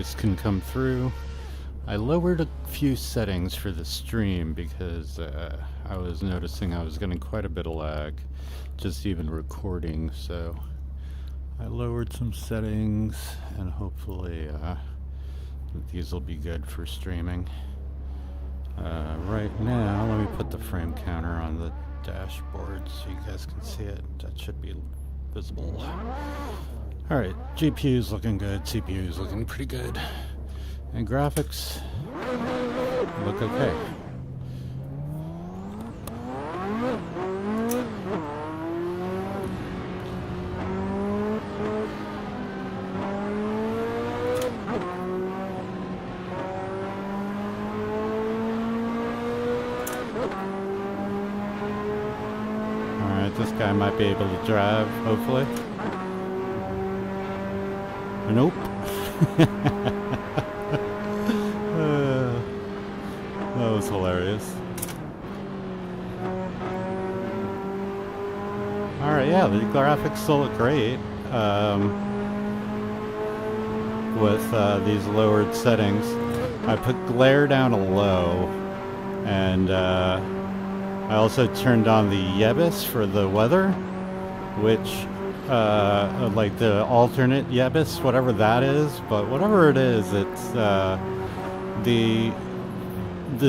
guys can come through. I lowered a few settings for the stream because I was noticing I was getting quite a bit of lag, just even recording, so I lowered some settings, and hopefully these will be good for streaming. Right now, let me put the frame counter on the dashboard so you guys can see it. That should be visible. Alright, GPU's looking good, CPU's looking pretty good. And graphics look okay. Alright, this guy might be able to drive, hopefully. Nope. That was hilarious. Alright, yeah, the graphics still look great with these lowered settings. I put glare down to low, and I also turned on the Yebus for the weather, which like the alternate Yebus, whatever that is, but whatever it is, it's the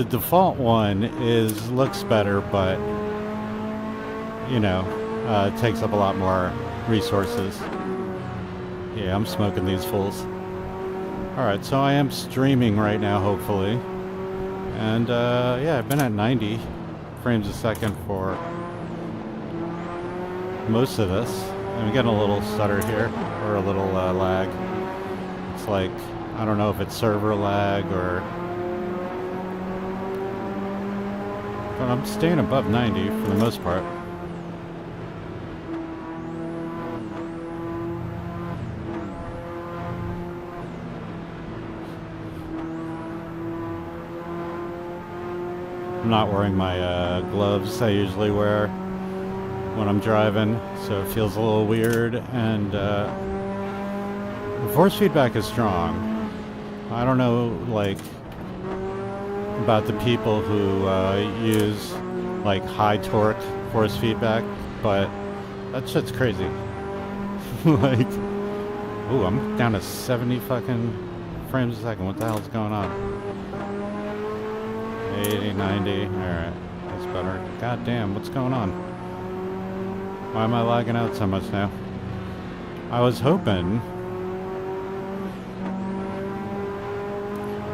default one looks better, but you know, it takes up a lot more resources. Yeah, I'm smoking these fools. Alright, so I am streaming right now, hopefully. And yeah, I've been at 90 frames a second for most of this. I'm getting a little stutter here, or a little lag. It's like, I don't know if it's server lag or... But I'm staying above 90 for the most part. I'm not wearing my gloves I usually wear when I'm driving, so it feels a little weird, and the force feedback is strong. I don't know, like, about the people who use, like, high torque force feedback, but that shit's crazy. Like, ooh, I'm down to 70 fucking frames a second. What the hell's going on? 80, 90, alright, that's better. God damn, what's going on? Why am I lagging out so much now? I was hoping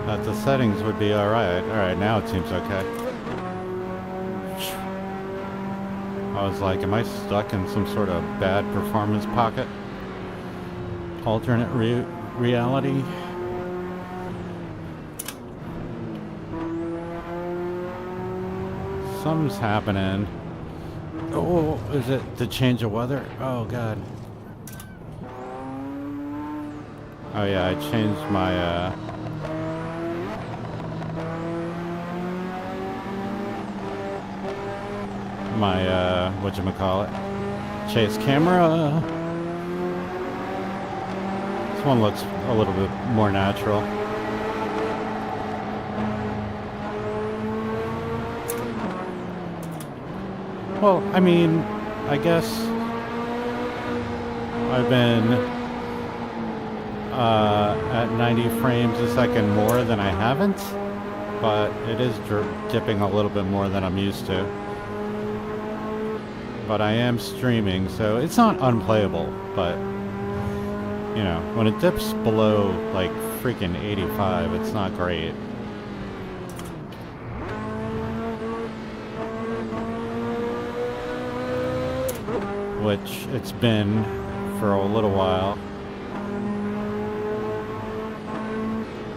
that the settings would be alright. Alright, now it seems okay. I was like, am I stuck in some sort of bad performance pocket? Alternate reality? Something's happening. Oh, is it the change of weather? Oh, God. Oh, yeah, I changed my, whatchamacallit, chase camera. This one looks a little bit more natural. Well, I mean, I guess I've been at 90 frames a second more than I haven't, but it is dipping a little bit more than I'm used to. But I am streaming, so it's not unplayable, but, you know, when it dips below, like, freaking 85, it's not great. Which it's been for a little while.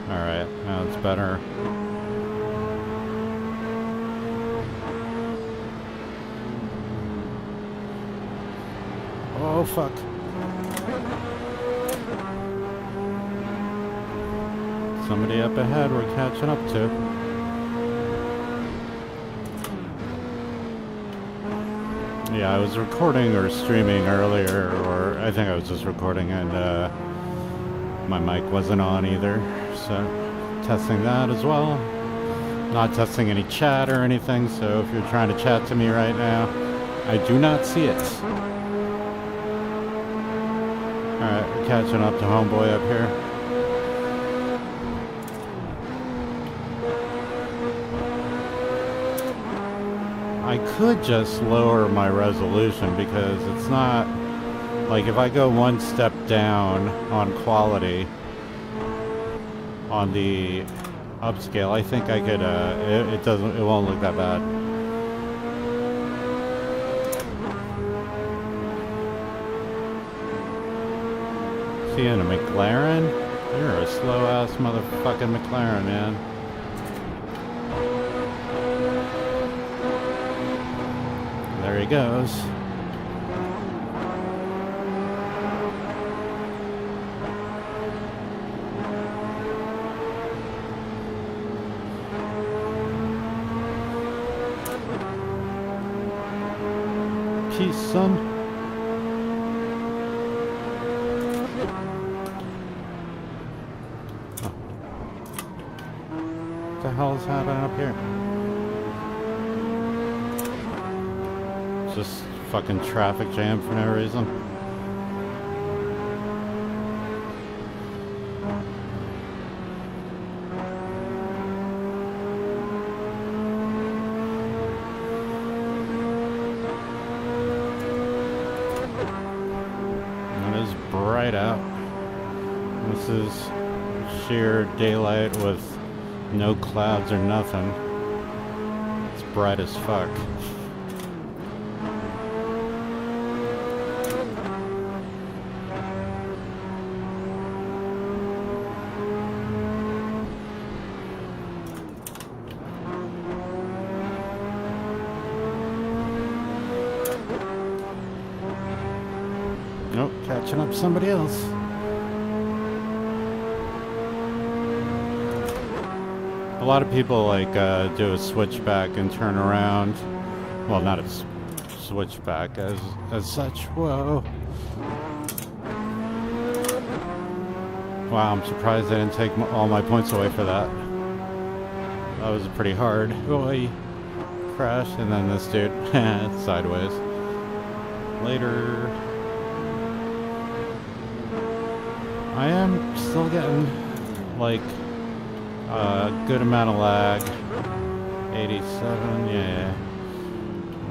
Alright, now it's better. Oh, fuck. Somebody up ahead we're catching up to. Yeah, I was recording or streaming earlier, or I think I was just recording, and my mic wasn't on either. So testing that as well. Not testing any chat or anything, so if you're trying to chat to me right now, I do not see it. Alright, we're catching up to homeboy up here. I could just lower my resolution because it's not like if I go one step down on quality on the upscale, I think I could it won't look that bad. See, in a McLaren? You're a slow ass motherfucking McLaren, man. There he goes. Peace, son. Oh. What the hell is happening up here? Just fucking traffic jam for no reason. It is bright out. This is sheer daylight with no clouds or nothing. It's bright as fuck. Nope, catching up somebody else. A lot of people like do a switchback and turn around. Well, not a switchback as such. Whoa. Wow, I'm surprised I didn't take all my points away for that. That was pretty hard. Oh, he crashed, and then this dude sideways. Later. I am still getting like a good amount of lag. 87, yeah.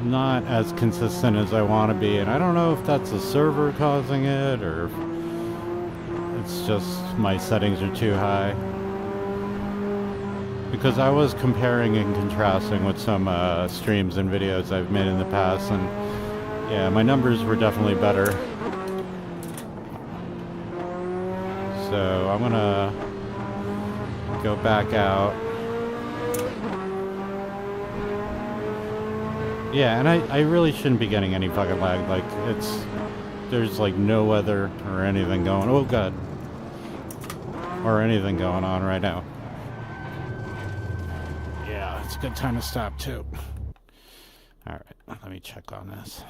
Not as consistent as I want to be, and I don't know if that's the server causing it or if it's just my settings are too high. Because I was comparing and contrasting with some streams and videos I've made in the past, and yeah, my numbers were definitely better. So I'm gonna go back out. Yeah, and I really shouldn't be getting any fucking lag. Like, there's like no weather or anything going, oh god, or anything going on right now. Yeah, it's a good time to stop too. Alright, let me check on this.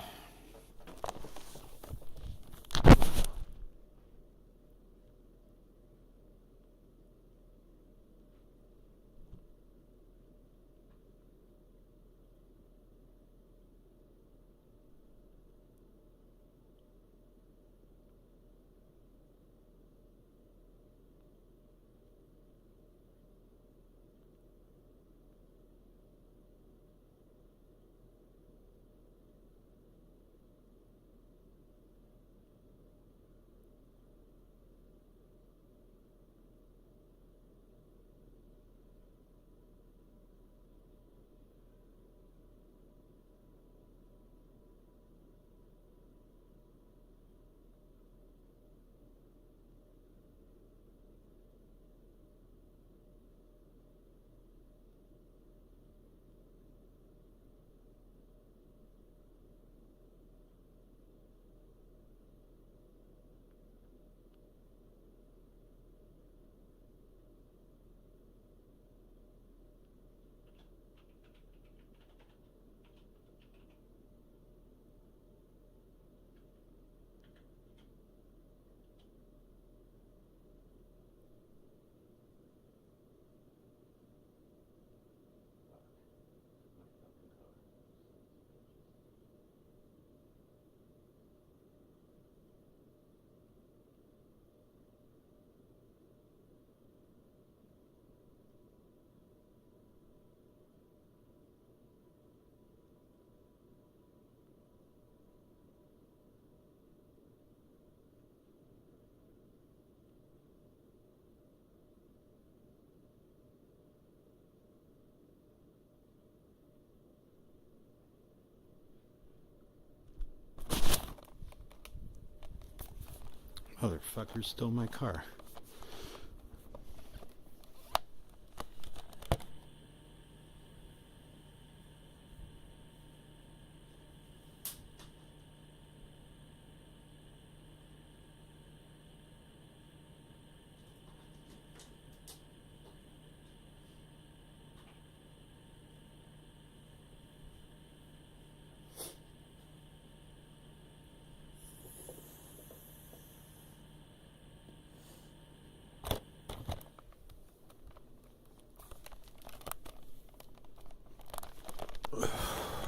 Motherfucker stole my car.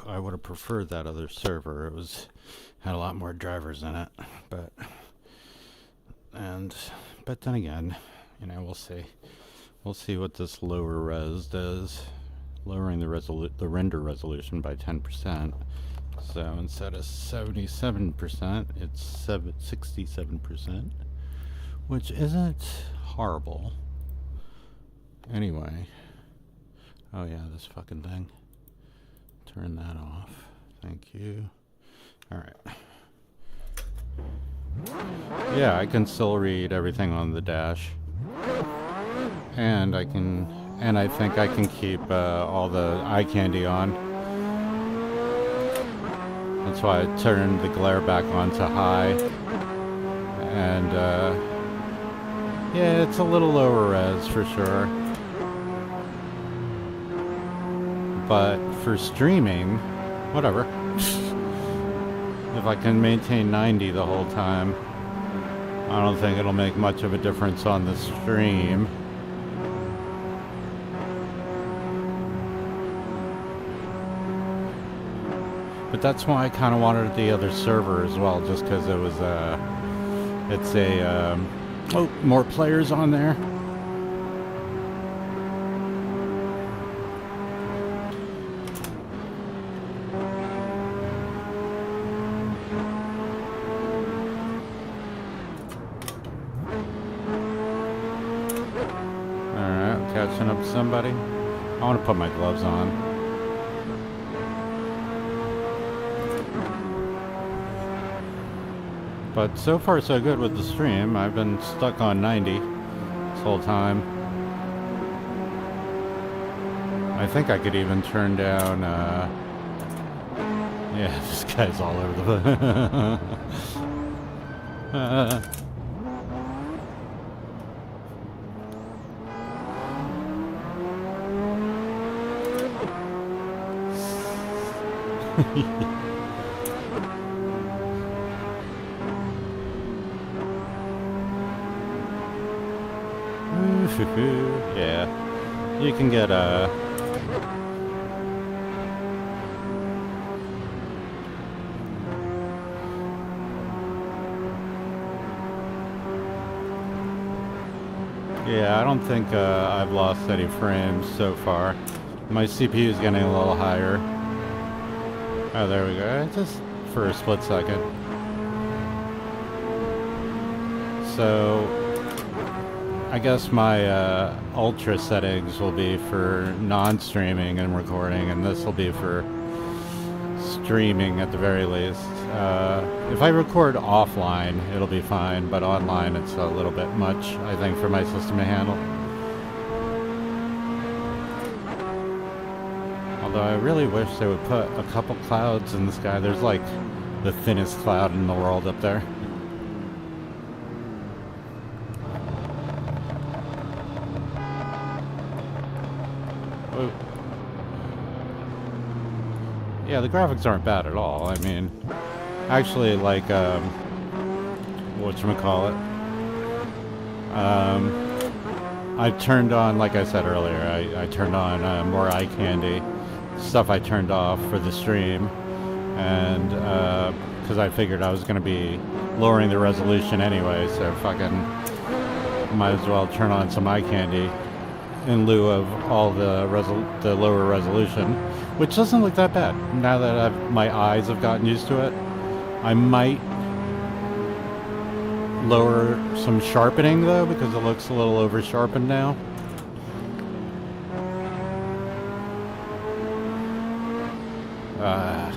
I would have preferred that other server. It had a lot more drivers in it, but then again, we'll see. We'll see what this lower res does, lowering the render resolution by 10%. So instead of 77%, it's 67%, which isn't horrible. Anyway, oh yeah, this fucking thing. Turn that off. Thank you. Alright. Yeah, I can still read everything on the dash. And I think I can keep all the eye candy on. That's why I turned the glare back on to high. And yeah, it's a little lower res for sure. But for streaming, whatever. If I can maintain 90 the whole time, I don't think it'll make much of a difference on the stream. But that's why I kind of wanted the other server as well, just because it was more players on there. Catching up to somebody. I want to put my gloves on. But so far so good with the stream. I've been stuck on 90 this whole time. I think I could even turn down yeah, this guy's all over the yeah, you can get yeah, I don't think I've lost any frames so far. My CPU is getting a little higher. Oh, there we go. Just for a split second. So, I guess my ultra settings will be for non-streaming and recording, and this will be for streaming at the very least. If I record offline, it'll be fine, but online it's a little bit much, I think, for my system to handle. Although I really wish they would put a couple clouds in the sky. There's like the thinnest cloud in the world up there. Oh. Yeah, the graphics aren't bad at all. I mean, actually, like, whatchamacallit? I turned on, like I said earlier, I turned on more eye candy. Stuff I turned off for the stream, and because I figured I was going to be lowering the resolution anyway, so fucking might as well turn on some eye candy in lieu of all the lower resolution, which doesn't look that bad. Now that my eyes have gotten used to it, I might lower some sharpening though, because it looks a little over sharpened now. Sucks.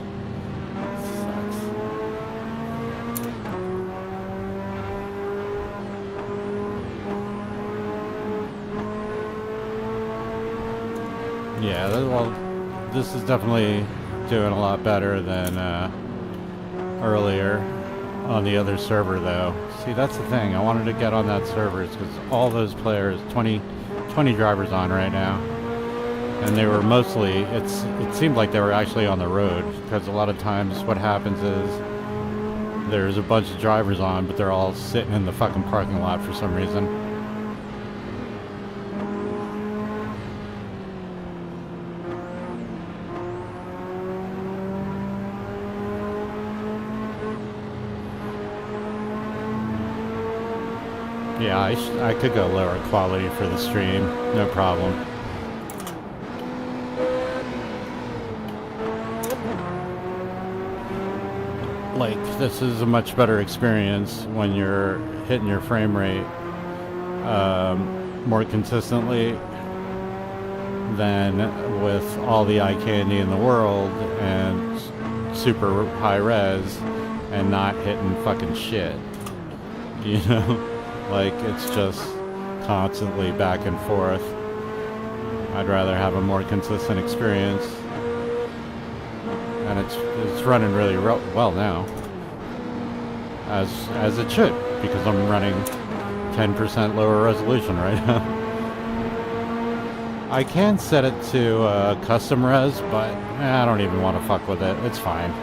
Yeah, well, this is definitely doing a lot better than earlier on the other server, though. See, that's the thing. I wanted to get on that server because all those players, 20 drivers on right now, and they were mostly, it seemed like they were actually on the road, because a lot of times what happens is there's a bunch of drivers on, but they're all sitting in the fucking parking lot for some reason. Yeah, I could go lower quality for the stream, no problem. Like, this is a much better experience when you're hitting your frame rate more consistently than with all the eye candy in the world and super high res and not hitting fucking shit. You know? Like, it's just constantly back and forth. I'd rather have a more consistent experience. And it's running really well now. As it should, because I'm running 10% lower resolution right now. I can set it to custom res, but I don't even want to fuck with it. It's fine.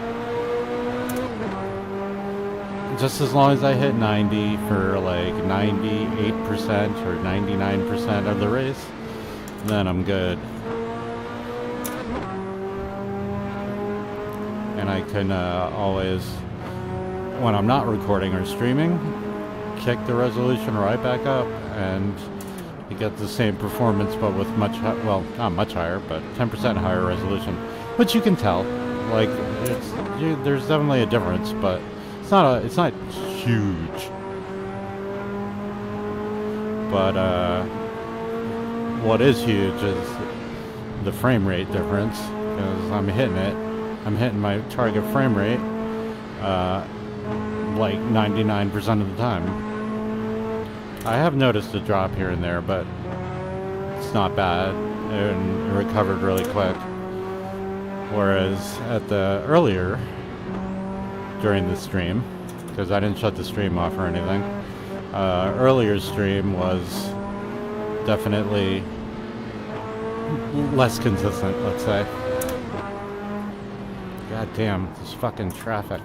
Just as long as I hit 90 for like 98% or 99% of the race, then I'm good. And I can always, when I'm not recording or streaming, kick the resolution right back up, and you get the same performance, but with well, not much higher, but 10% higher resolution, which you can tell. Like, there's definitely a difference, but it's not huge. But what is huge is the frame rate difference, because I'm hitting my target frame rate like 99% of the time. I have noticed a drop here and there, but it's not bad, and it recovered really quick. Whereas at the earlier during the stream, because I didn't shut the stream off or anything, earlier stream was definitely less consistent, let's say. God damn, this fucking traffic.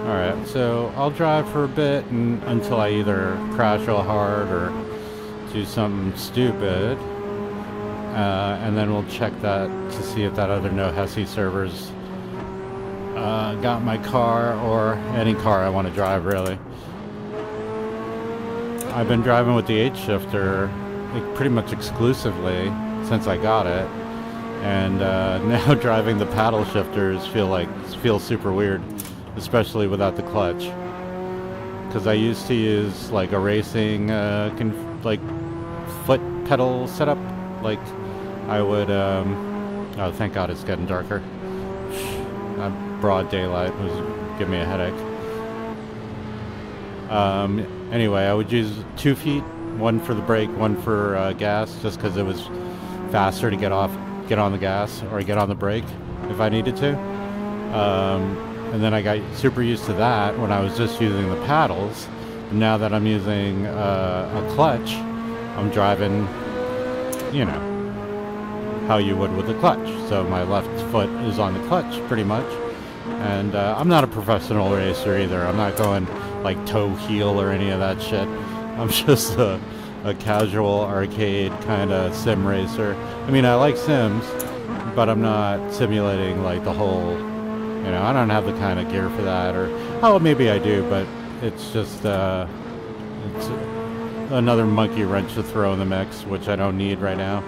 Alright, so I'll drive for a bit until I either crash real hard or do something stupid. And then we'll check that to see if that other no Hesi servers got my car, or any car I want to drive, really. I've been driving with the H-shifter pretty much exclusively since I got it, and now driving the paddle shifters feels super weird, especially without the clutch. Because I used to use like a racing like foot pedal setup. Like I would oh, thank God it's getting darker. Broad daylight was giving me a headache. Anyway, I would use 2 feet, one for the brake, one for gas, just because it was faster to get on the gas or get on the brake if I needed to. And then I got super used to that when I was just using the paddles. Now that I'm using a clutch, I'm driving, you know, how you would with a clutch. So my left foot is on the clutch pretty much. And I'm not a professional racer either. I'm not going like toe heel or any of that shit. I'm just a casual arcade kind of sim racer. I mean, I like sims, but I'm not simulating like the whole, you know, I don't have the kind of gear for that. Or, oh, maybe I do, but it's just it's another monkey wrench to throw in the mix, which I don't need right now.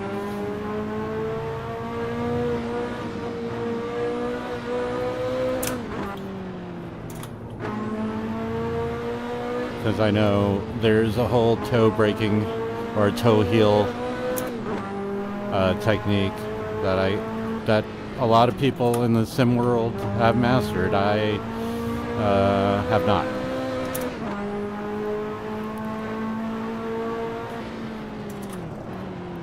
Because I know there's a whole toe braking or toe heel technique that a lot of people in the sim world have mastered. I have not.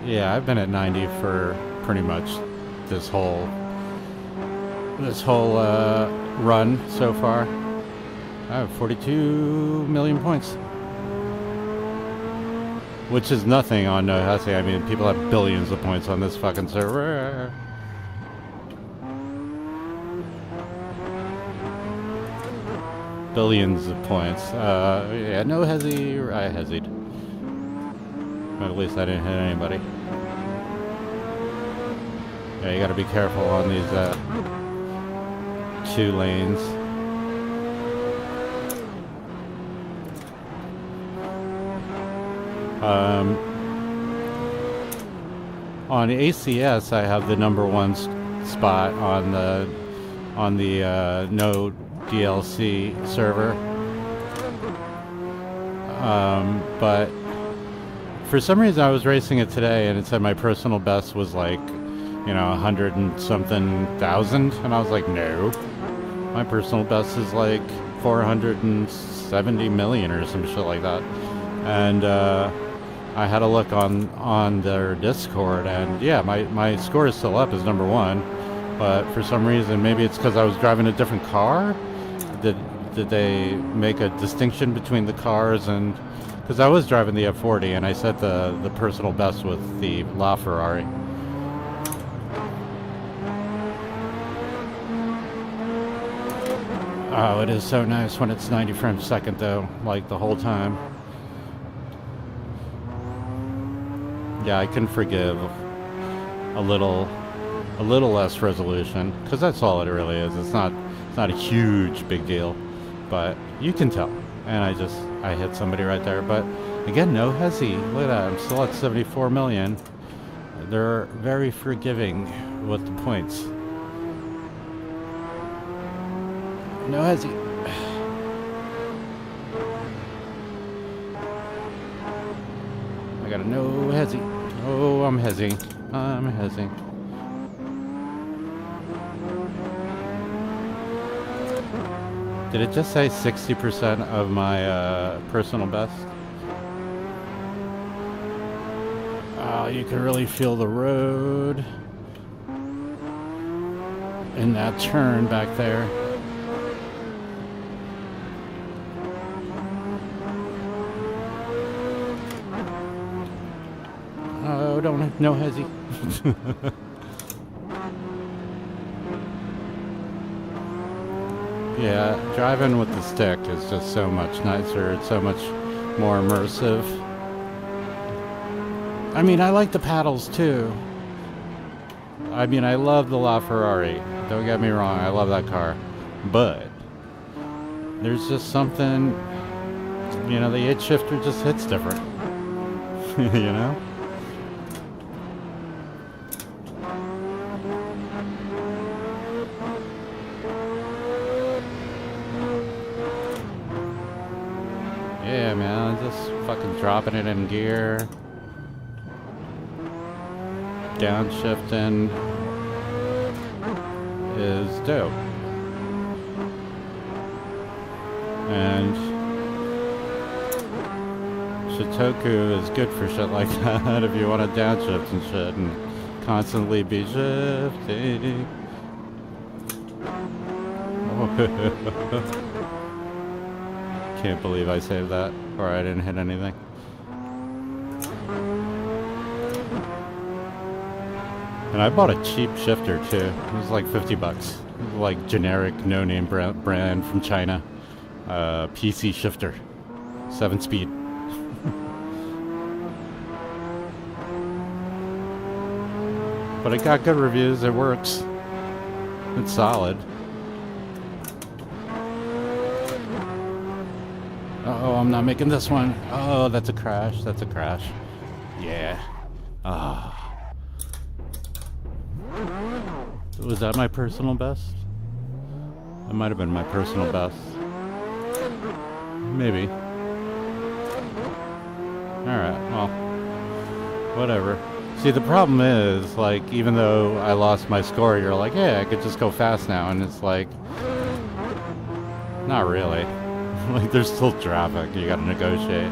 Yeah, I've been at 90 for pretty much this whole run so far. I have 42 million points, which is nothing on Hesi. I mean, people have billions of points on this fucking server. Billions of points. Yeah, no Hesi. I Hesied. But at least I didn't hit anybody. Yeah, you gotta be careful on these 2 lanes. On ACS, I have the number 1 spot on the no DLC server. But for some reason, I was racing it today, and it said my personal best was like, 100 and something thousand, and I was like, no, my personal best is like 470 million or some shit like that. And I had a look on their Discord, and yeah, my score is still up as number 1, but for some reason, maybe it's because I was driving a different car. Did they make a distinction between the cars? And because I was driving the F40, and I set the personal best with the LaFerrari. Oh, it is so nice when it's 90 frames a second, though, like the whole time. Yeah, I can forgive a little less resolution, because that's all it really is. It's not a huge big deal, but you can tell. And I hit somebody right there. But again, no Hesi. Look at that. I'm still at 74 million. They're very forgiving with the points. No Hesi. I got a no Hesi. Oh, I'm Hesi. I'm Hesi. Did it just say 60% of my personal best? Oh, you can really feel the road in that turn back there. Oh, no Hesi. Yeah, driving with the stick is just so much nicer. It's so much more immersive. I mean, I like the paddles too. I mean, I love the LaFerrari. Don't get me wrong, I love that car. But there's just something, the 8 shifter just hits different. you know? Yeah, man, just fucking dropping it in gear. Downshifting is dope. And Shitoku is good for shit like that if you want to downshift and shit and constantly be shifting. Can't believe I saved that, or I didn't hit anything. And I bought a cheap shifter too. It was like 50 bucks. Like generic no-name brand from China. PC shifter. 7-speed. But it got good reviews. It works. It's solid. Uh-oh, I'm not making this one. Oh, that's a crash. That's a crash. Yeah. Ah. Was that my personal best? It might have been my personal best. Maybe. Alright, well. Whatever. See, the problem is, like, even though I lost my score, you're like, yeah, I could just go fast now. And it's like, not really. Like, there's still traffic. You gotta negotiate.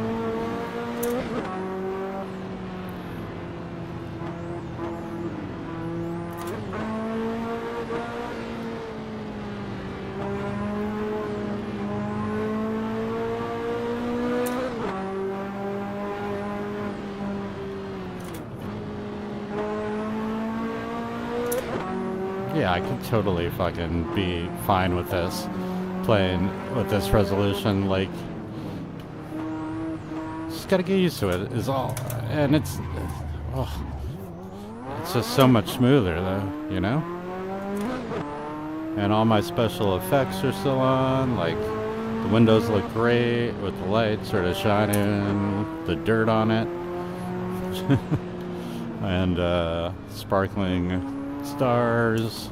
Yeah, I could totally fucking be fine with this. Playing with this resolution, like, just gotta get used to it, is all. And it's just so much smoother, though, you know? And all my special effects are still on, like, the windows look great with the light sort of shining, the dirt on it, and sparkling stars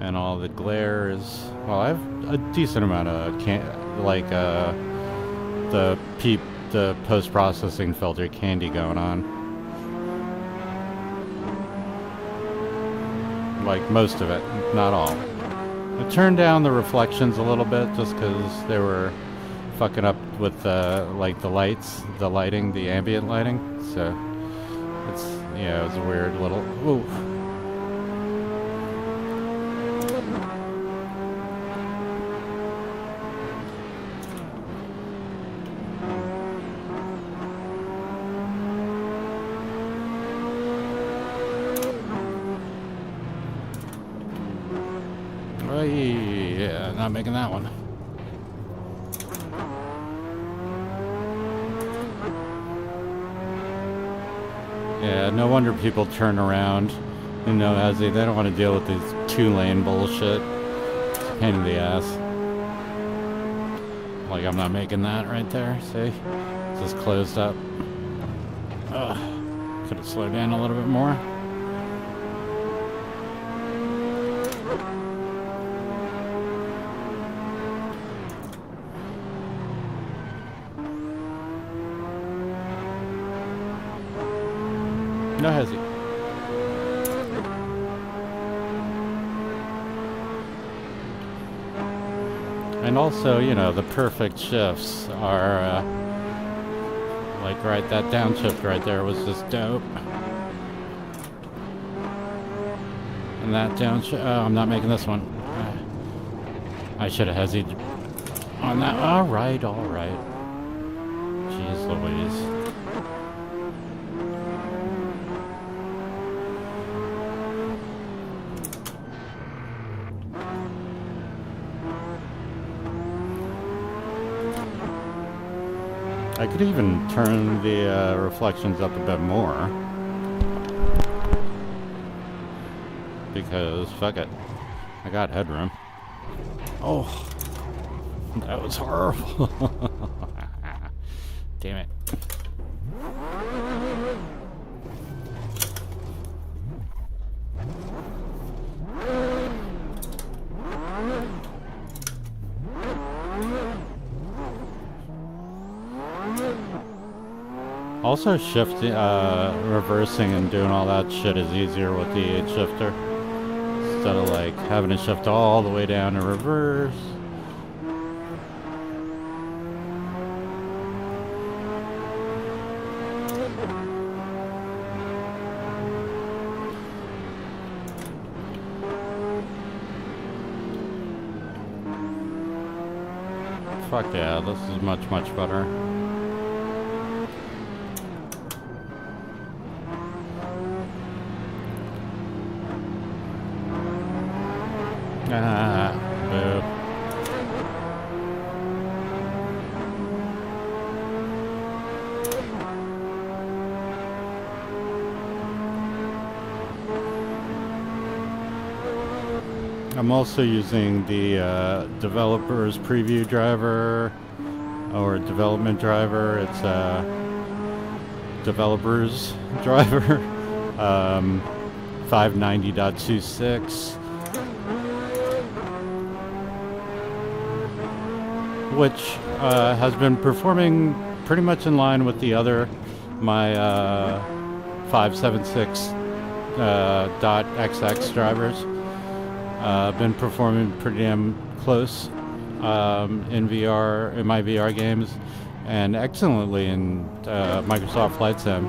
and all the glares. Well, I have a decent amount of the post-processing filter candy going on. Like most of it, not all. I turned down the reflections a little bit just because they were fucking up with like the lights, the lighting, the ambient lighting. So it's, yeah, it was a weird little. Ooh. Oh, yeah, not making that one. Yeah, no wonder people turn around. You know, as they don't want to deal with these two-lane bullshit. It's a pain in the ass. Like, I'm not making that right there, see? It's just closed up. Ugh. Could have slowed down a little bit more. No Hesi. And also, you know, the perfect shifts are, like, right, that downshift right there was just dope. And that downshift, oh, I'm not making this one. I should have Hesi'd on that. All right. Jeez Louise. I could even turn the reflections up a bit more. Because, fuck it. I got headroom. Oh, that was horrible. Damn it. Also, reversing and doing all that shit is easier with the 8 shifter. Instead of like having to shift all the way down to reverse. Fuck yeah, this is much better. Boo. I'm also using the developer's preview driver or development driver. It's developer's driver 590.26. Which has been performing pretty much in line with the other my 576 .xx drivers. Been performing pretty damn close in VR, in my VR games, and excellently in Microsoft Flight Sim.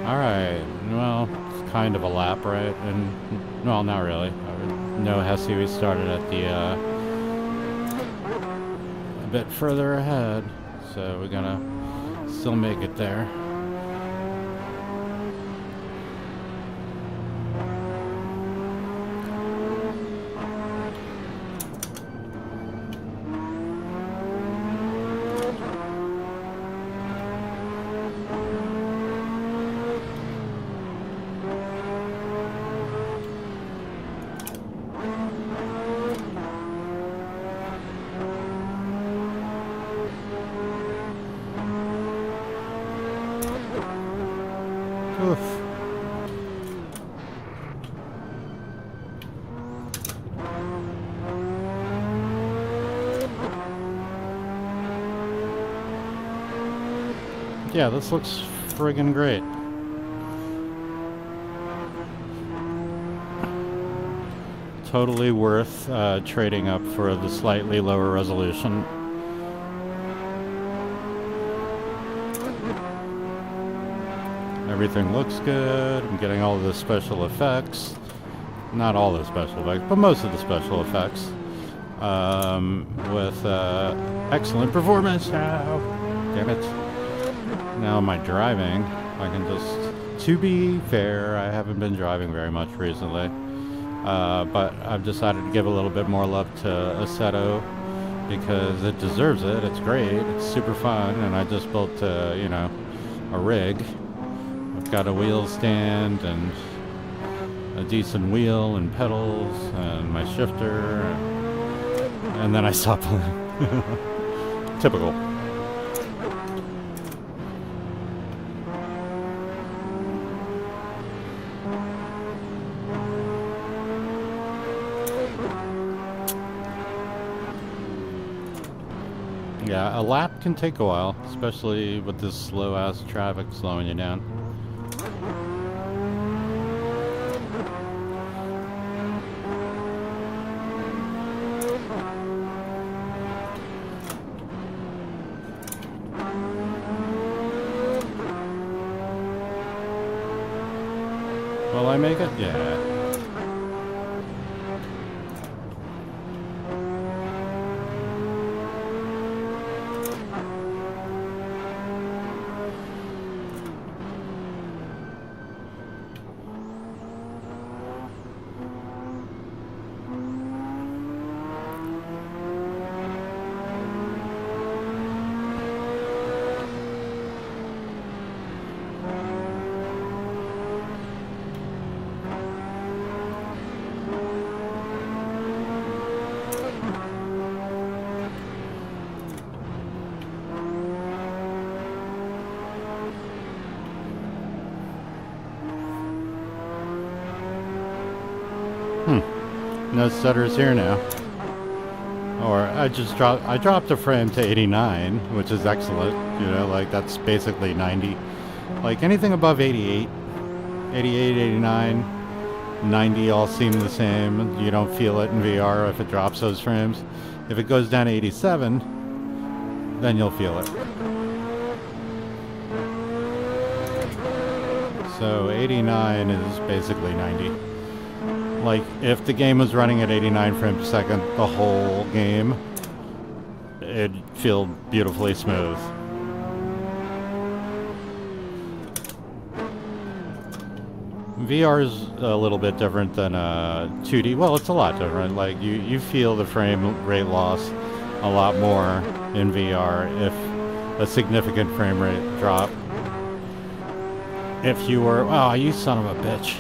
Alright, well, it's kind of a lap, right? And, well, not really. No, Hesi, we started at the, a bit further ahead, so we're gonna still make it there. Oof. Yeah, this looks friggin' great. Totally worth trading up for the slightly lower resolution. Everything looks good. I'm getting all of the special effects. Not all the special effects, but most of the special effects. With excellent performance now. Damn it. Now my driving, I can just... To be fair, I haven't been driving very much recently. But I've decided to give a little bit more love to Assetto because it deserves it. It's great. It's super fun. And I just built, you know, a rig. I've got a wheel stand and a decent wheel and pedals and my shifter, and then I stopped playing. Typical. Yeah, a lap can take a while, especially with this slow-ass traffic slowing you down. Will I make it? Yeah. No stutters here now. Or I dropped a frame to 89, which is excellent. You know, like that's basically 90. Like anything above 88, 88, 89, 90 all seem the same. You don't feel it in VR if it drops those frames. If it goes down to 87, then you'll feel it. So 89 is basically 90. Like, if the game was running at 89 frames per second the whole game, it'd feel beautifully smooth. VR is a little bit different than 2D. Well, it's a lot different. Like, you feel the frame rate loss a lot more in VR if a significant frame rate drop. If you were... Oh, you son of a bitch.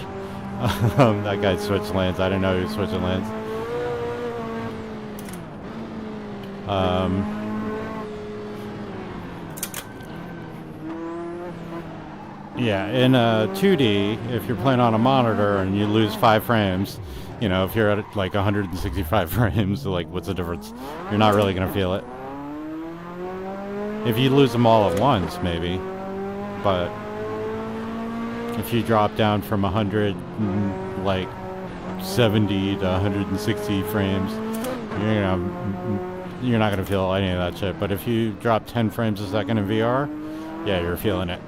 That guy switched lanes. I didn't know he was switching lanes. Yeah, in 2D, if you're playing on a monitor and you lose 5 frames, you know, if you're at like 165 frames, like, what's the difference? You're not really going to feel it. If you lose them all at once, maybe. But if you drop down from 100, like 70 to 160 frames, you're not gonna feel any of that shit. But if you drop 10 frames a second in VR, yeah, you're feeling it.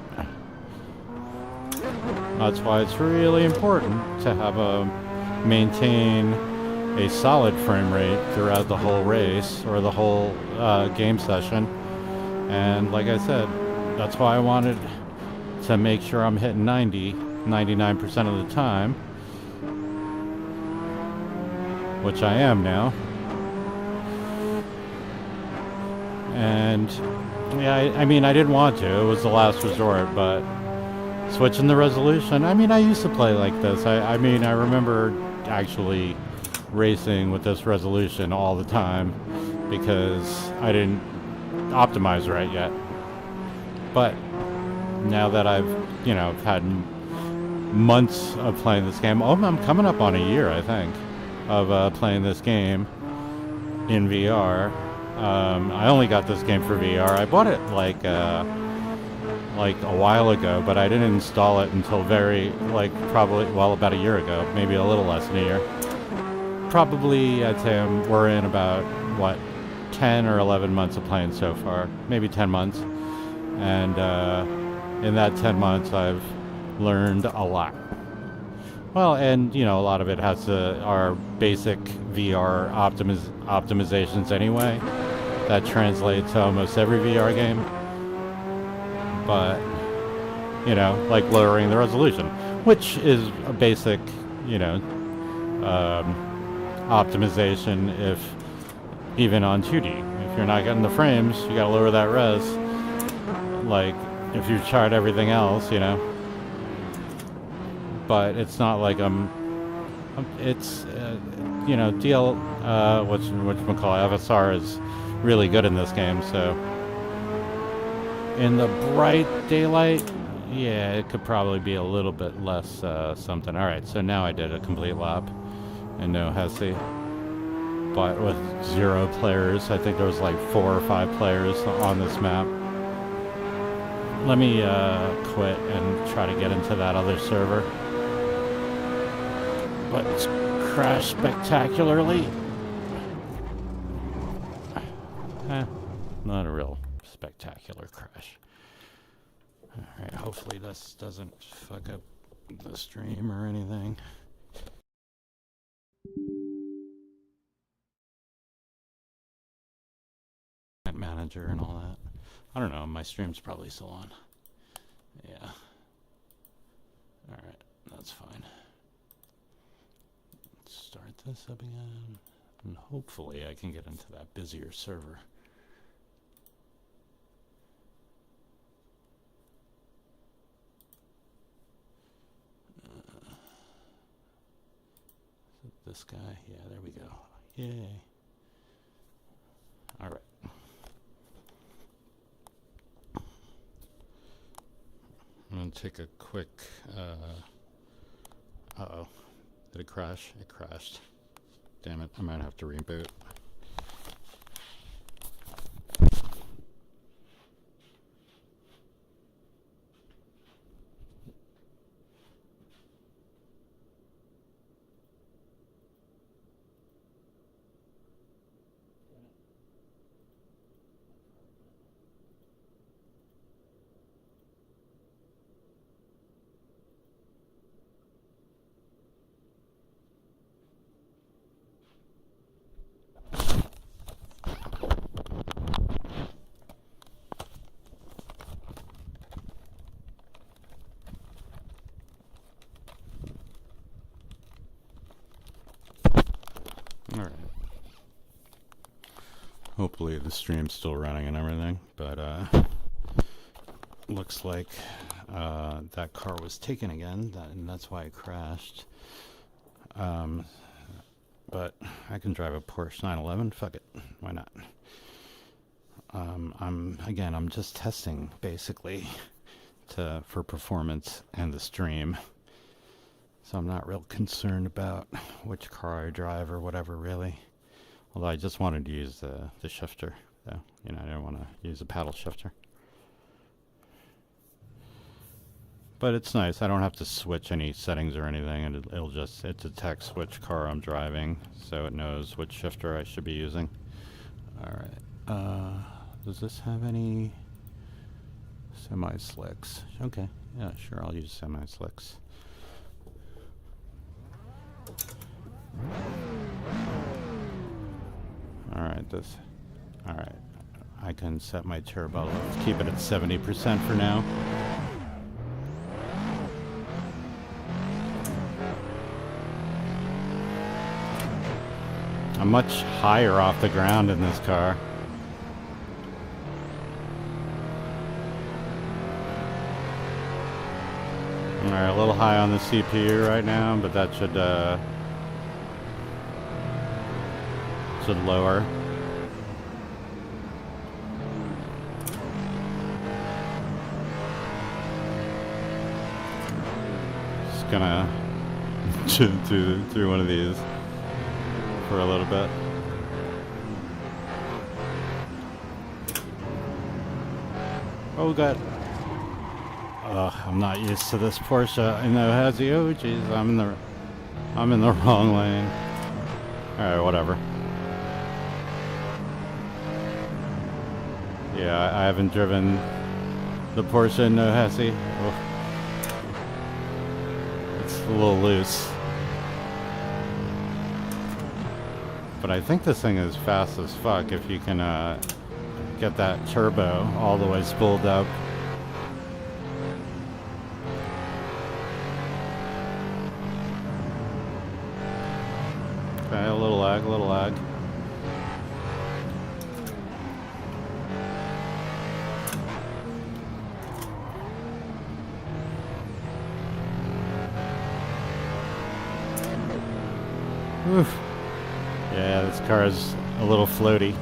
That's why it's really important to have maintain a solid frame rate throughout the whole race or the whole game session. And like I said, that's why I wanted to make sure I'm hitting 99% of the time, which I am now. And yeah, I mean, I didn't want to. It was the last resort, but switching the resolution. I mean, I used to play like this. I mean, I remember actually racing with this resolution all the time because I didn't optimize right yet. But now that I've, had months of playing this game, I'm coming up on a year, I think, of playing this game in VR. I only got this game for VR. I bought it like a while ago, but I didn't install it until probably about a year ago, maybe a little less than a year. Probably, I'd say we're in about, 10 or 11 months of playing so far, maybe 10 months. And in that 10 months, I've learned a lot. Well, and, a lot of it are basic VR optimizations anyway. That translates to almost every VR game. But, like lowering the resolution, which is a basic, optimization even on 2D. If you're not getting the frames, you gotta lower that res. Like, if you've tried everything else, But it's not like it's, whatchamacallit, FSR is really good in this game, so. In the bright daylight, yeah, it could probably be a little bit less something. Alright, so now I did a complete lap and no Hesi. But with 0 players, I think there was like 4 or 5 players on this map. Let me quit and try to get into that other server. But it's crashed spectacularly. Not a real spectacular crash. Alright, hopefully this doesn't fuck up the stream or anything. Manager and all that. I don't know, my stream's probably still on. Yeah. Alright, that's fine. Let's start this up again. And hopefully I can get into that busier server. This guy, yeah, there we go. Yay. All right. I'm gonna take a quick, uh-oh. Did it crash? It crashed. Damn it, I might have to reboot. Alright. Hopefully the stream's still running and everything, but looks like that car was taken again, and that's why it crashed. But I can drive a Porsche 911, fuck it, why not? I'm just testing basically for performance and the stream. So I'm not real concerned about which car I drive or whatever, really. Although I just wanted to use the shifter. So, you know, I don't want to use a paddle shifter. But it's nice. I don't have to switch any settings or anything, and it detects which car I'm driving, so it knows which shifter I should be using. Alright. Does this have any semi-slicks? Okay. Yeah, sure, I'll use semi-slicks. Alright, alright. I can set my turbo. Let's keep it at 70% for now. I'm much higher off the ground in this car. Alright, a little high on the CPU right now, but that should lower. Just gonna do through one of these for a little bit. Oh god. I'm not used to this Porsche. I know Hesi. Oh jeez, I'm in the wrong lane. Alright, whatever. Yeah, I haven't driven the Porsche in no Hesi. Oh. It's a little loose. But I think this thing is fast as fuck if you can get that turbo all the way spooled up. Okay, a little lag, Oof. Yeah, this car is a little floaty.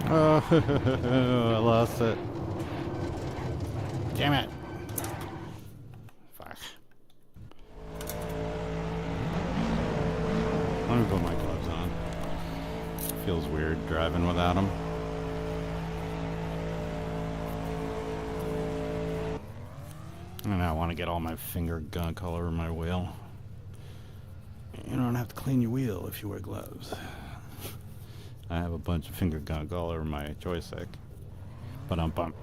Oh, I lost it. Damn it. Fuck. Let me put my gloves on. Feels weird driving without them. And I want to get all my finger gunk all over my wheel. You don't have to clean your wheel if you wear gloves. I have a bunch of finger gunk all over my joystick. But I'm bummed.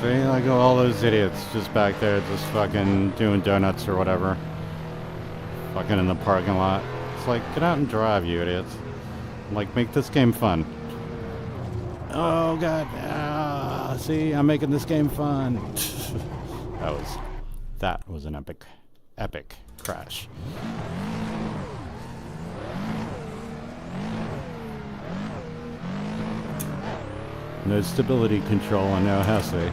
See, like all those idiots just back there just fucking doing donuts or whatever. Fucking in the parking lot. It's like, get out and drive, you idiots. Like, make this game fun. Oh god. Ah, see, I'm making this game fun. That was an epic crash. No stability control and no Hesi.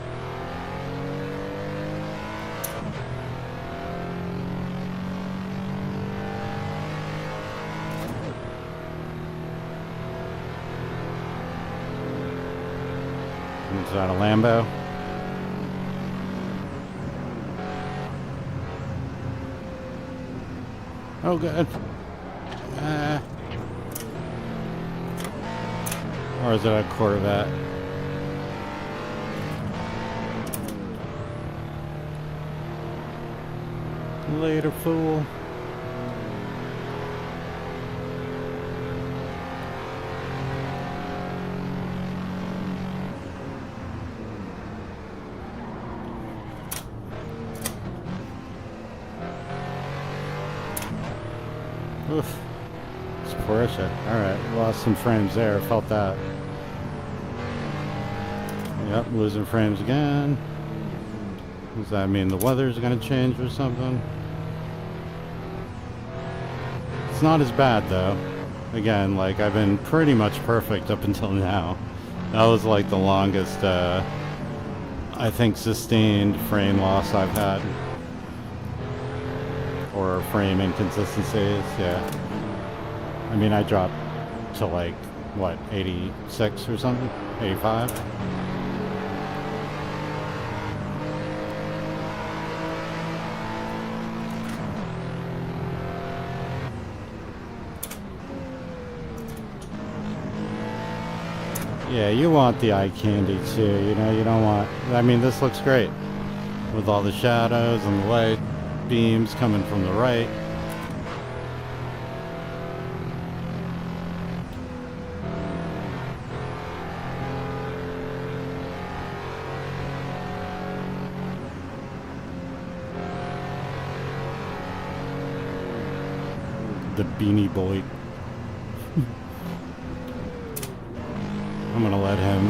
Is that a Lambo? Oh, good. Or is it a Corvette? Later, fool. Oof. It's Porsche. Alright, lost some frames there. Felt that. Yep, losing frames again. Does that mean the weather's gonna change or something? It's not as bad though. Again, like I've been pretty much perfect up until now. That was like the longest, I think, sustained frame loss I've had. Or frame inconsistencies, yeah. I mean, I dropped to like, what, 86 or something? 85? Yeah, you want the eye candy too, you know, you don't want... I mean, this looks great. With all the shadows and the light beams coming from the right. The Beanie Boy. I'm gonna let him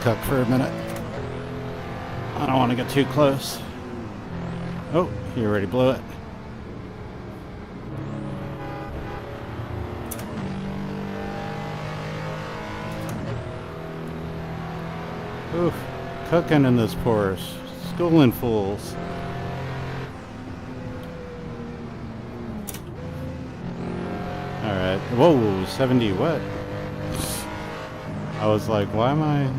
cook for a minute. I don't want to get too close. Oh, he already blew it. Oof, cooking in this Porsche. Schooling fools. Alright, whoa, 70 what? I was like, why am I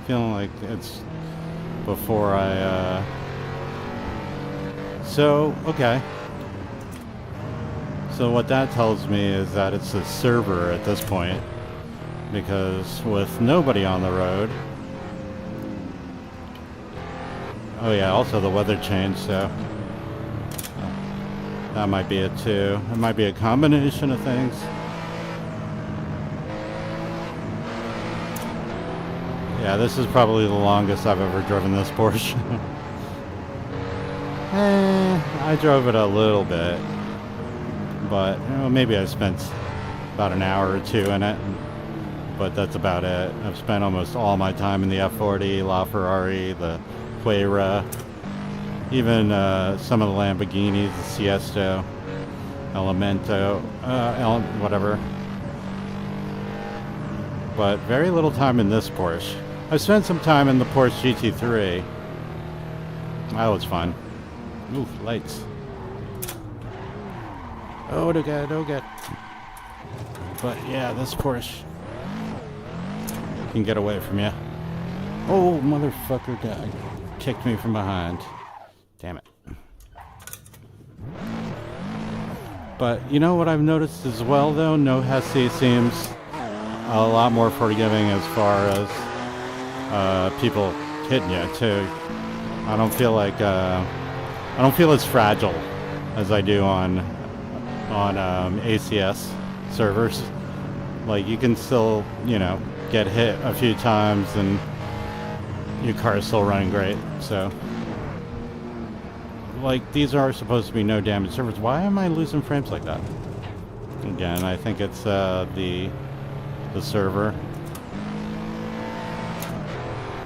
feeling like it's before I, So, okay. So what that tells me is that it's a server at this point, because with nobody on the road... Oh yeah, also the weather changed, so... that might be it too. It might be a combination of things. Yeah, this is probably the longest I've ever driven this Porsche. I drove it a little bit, but you know, maybe I spent about an hour or two in it, but that's about it. I've spent almost all my time in the F40, LaFerrari, the Quera, even some of the Lamborghinis, the Assetto, Elemento, whatever. But very little time in this Porsche. I spent some time in the Porsche GT3. That was fun. Oof, lights. Oh, God, oh, God. But yeah, this Porsche can get away from you. Oh, motherfucker guy kicked me from behind. Damn it. But you know what I've noticed as well, though? No Hesi seems a lot more forgiving as far as people hitting you too. I don't feel like I don't feel as fragile as I do on ACS servers. Like you can still, you know, get hit a few times and your car is still running great. So, like, these are supposed to be no damage servers. Why am I losing frames like that? Again, I think it's the server.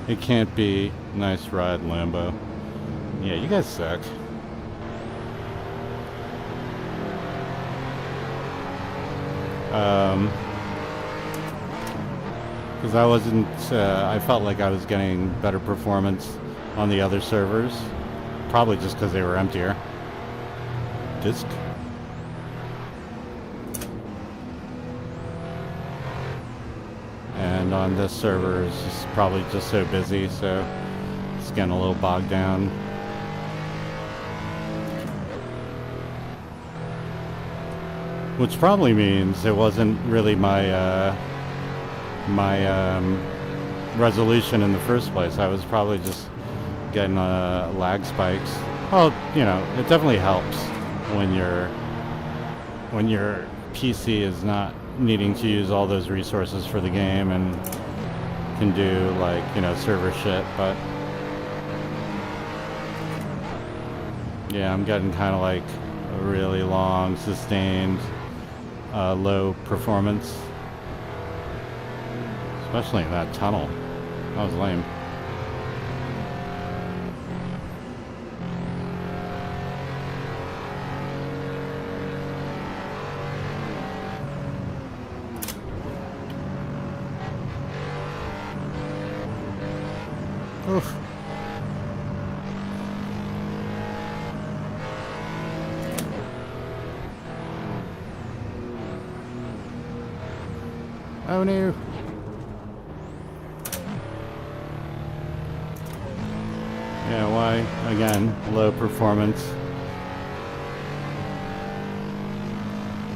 It can't be. Nice ride, Lambo. Yeah, you guys suck. Because I wasn't, I felt like I was getting better performance on the other servers. Probably just because they were emptier. Disc. And on this server it's just probably just so busy, so it's getting a little bogged down. Which probably means it wasn't really my resolution in the first place. I was probably just getting lag spikes. Well, you know, it definitely helps when your PC is not needing to use all those resources for the game and can do, like, you know, server shit, but yeah, I'm getting kind of like a really long, sustained, low performance. Especially in that tunnel. That was lame. Oof. Oh no. Yeah, why? Again, low performance.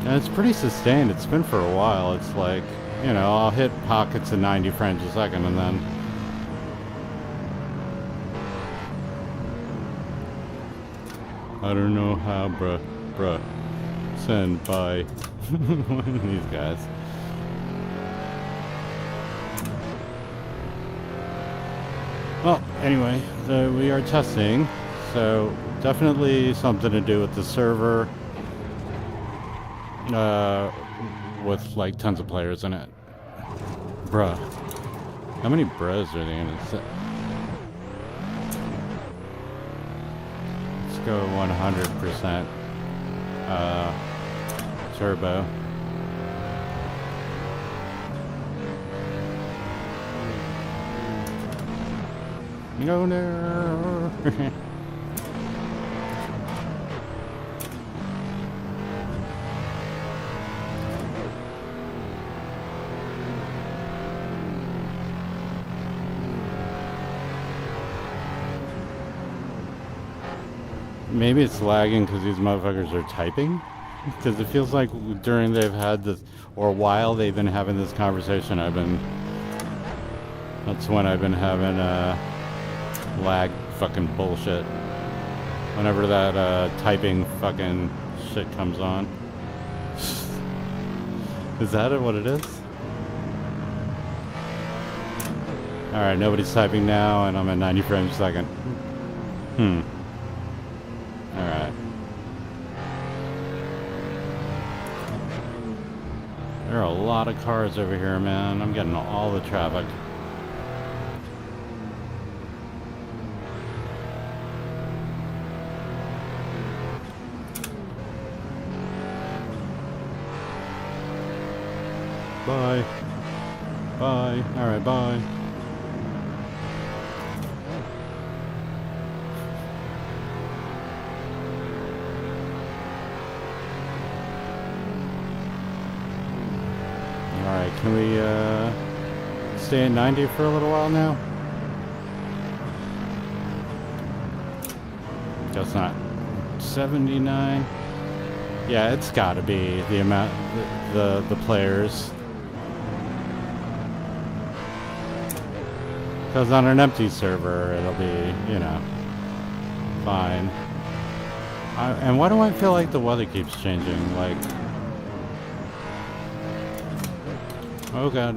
And it's pretty sustained. It's been for a while. It's like, you know, I'll hit pockets of 90 frames a second and then I don't know how, bruh. Send by these guys. Well, anyway, so we are testing, so definitely something to do with the server, with like tons of players in it. Bruh. How many bros are they gonna set? Let's go 100%, turbo. No, no. Maybe it's lagging because these motherfuckers are typing. Because it feels like during they've had this, or while they've been having this conversation, that's when I've been having, lag fucking bullshit. Whenever that typing fucking shit comes on. Is that what it is? Alright, nobody's typing now and I'm at 90 frames a second. Alright. There are a lot of cars over here, man. I'm getting all the traffic. Bye. Bye. Alright, bye. Alright, can we stay at 90 for a little while now? Guess not. 79. Yeah, it's gotta be the amount, the players. Because on an empty server, it'll be, you know, fine. And why do I feel like the weather keeps changing? Like, oh god.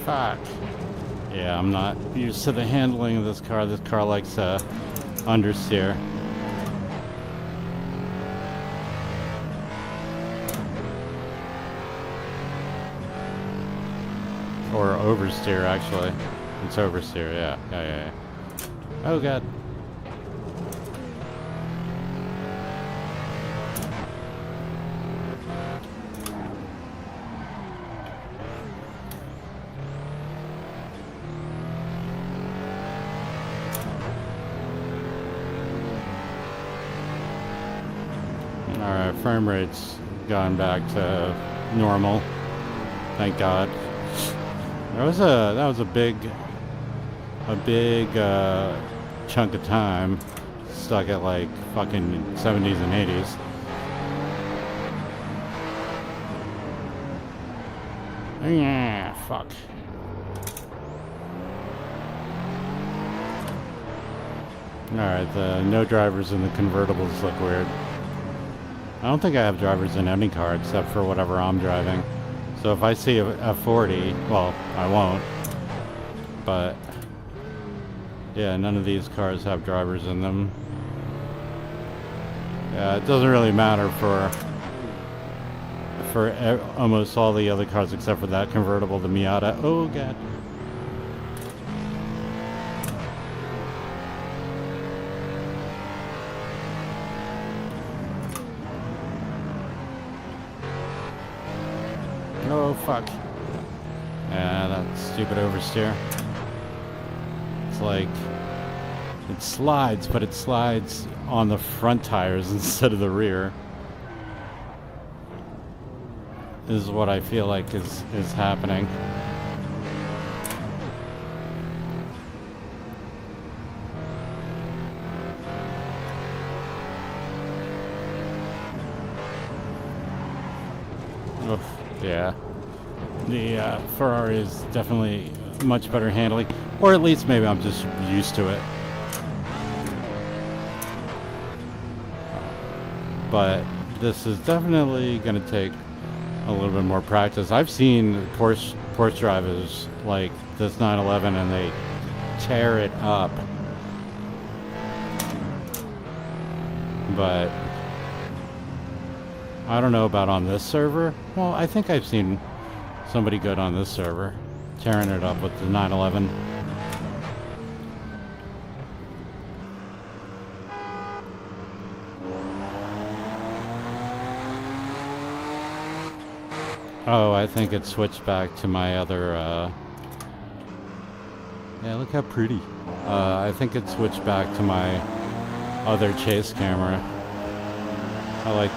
Fuck. Yeah, I'm not used to the handling of this car. This car likes to understeer. Or oversteer, actually. It's oversteer, yeah. Oh god. Alright, frame rate's gone back to normal. Thank God. That was a big chunk of time stuck at like fucking 70s and 80s. Yeah, fuck. Alright, the no drivers in the convertibles look weird. I don't think I have drivers in any car except for whatever I'm driving. So if I see a 40, well, I won't. But yeah, none of these cars have drivers in them. Yeah, it doesn't really matter for almost all the other cars except for that convertible, the Miata. Oh god. Oh fuck. Yeah, that stupid oversteer. It's like it slides, but it slides on the front tires instead of the rear. This is what I feel like is happening. Oof, yeah. The Ferrari is definitely much better handling, or at least maybe I'm just used to it. But this is definitely going to take a little bit more practice. I've seen Porsche drivers like this 911 and they tear it up. But I don't know about on this server. Well, I think I've seen somebody good on this server tearing it up with the 911. Oh, I think it switched back to my other, yeah, look how pretty. I think it switched back to my other chase camera. I like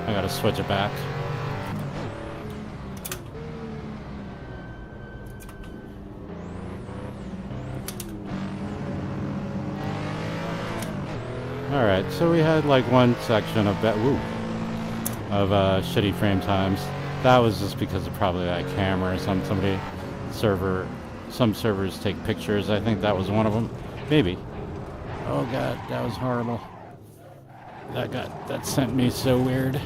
I gotta switch it back. Alright, so we had like one section of shitty frame times. That was just because of probably that camera or some servers take pictures. I think that was one of them. Maybe. Oh god, that was horrible. That sent me so weird.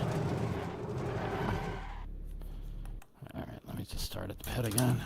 Alright, let me just start at the pit again.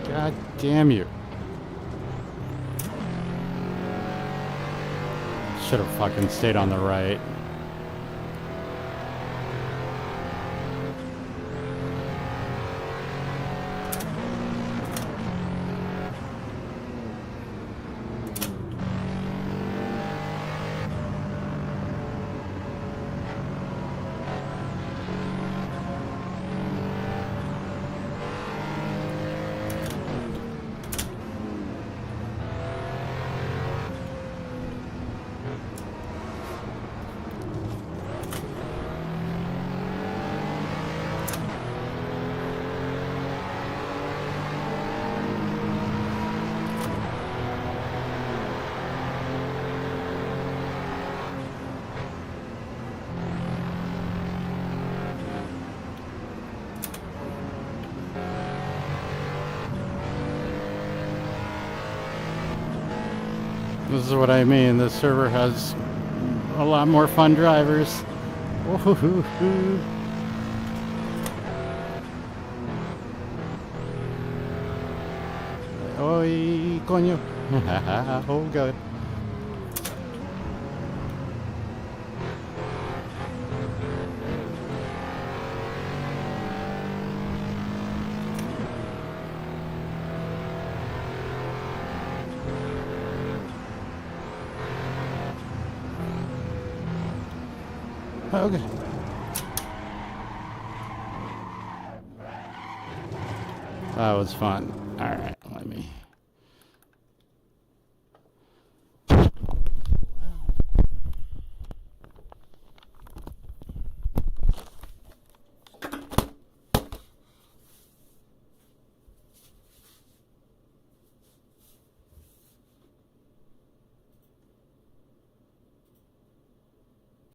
God damn you. Should have fucking stayed on the right. This is what I mean. This server has a lot more fun drivers. Woo-hoo-hoo-hoo. Oi, coño. Oh, God. Okay. That was fun. All right, let me